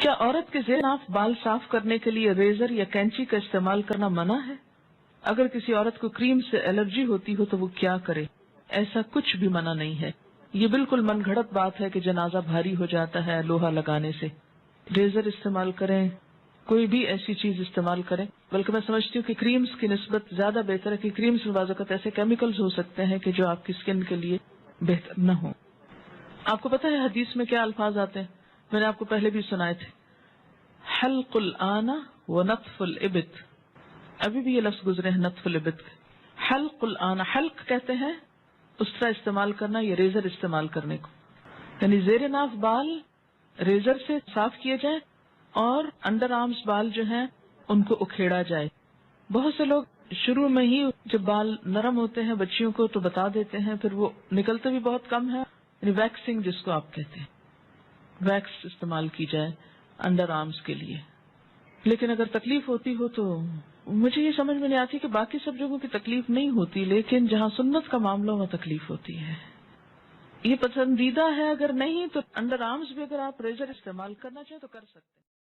کیا عورت کے زیر ناف بال صاف کرنے کے لیے ریزر یا کینچی کا استعمال کرنا منع ہے؟ اگر کسی عورت کو کریم سے الرجی ہوتی ہو تو وہ کیا کرے؟ ایسا کچھ بھی منع نہیں ہے. یہ بالکل من گھڑت بات ہے کہ جنازہ بھاری ہو جاتا ہے لوہا لگانے سے. ریزر استعمال کریں، کوئی بھی ایسی چیز استعمال کریں. بلکہ میں سمجھتی ہوں کہ کریمز کی نسبت زیادہ بہتر ہے کہ کریمز میں بعض اوقات ایسے کیمیکلز ہو سکتے ہیں کہ جو آپ کی اسکن کے لیے بہتر نہ ہوں. آپ کو پتہ ہے حدیث میں کیا الفاظ آتے ہیں؟ میں نے آپ کو پہلے بھی سنائے تھے. حلق الآن و نطف الابط. ابھی بھی یہ لفظ گزرے ہیں نطف الابط. حلق الآن، حلق کہتے ہیں اس طرح استعمال کرنا یا ریزر استعمال کرنے کو، یعنی زیر ناف بال ریزر سے صاف کیے جائیں اور انڈر آرمز بال جو ہیں ان کو اکھیڑا جائے. بہت سے لوگ شروع میں ہی جب بال نرم ہوتے ہیں بچیوں کو تو بتا دیتے ہیں، پھر وہ نکلتے بھی بہت کم ہے. یعنی ویکسنگ جس کو آپ کہتے ہیں، ویکس استعمال کی جائے انڈر آرمز کے لیے. لیکن اگر تکلیف ہوتی ہو تو مجھے یہ سمجھ میں نہیں آتی کہ باقی سب جگہوں کی تکلیف نہیں ہوتی، لیکن جہاں سنت کا معاملہ وہاں تکلیف ہوتی ہے. یہ پسندیدہ ہے، اگر نہیں تو انڈر آرمز بھی اگر آپ ریزر استعمال کرنا چاہیں تو کر سکتے ہیں.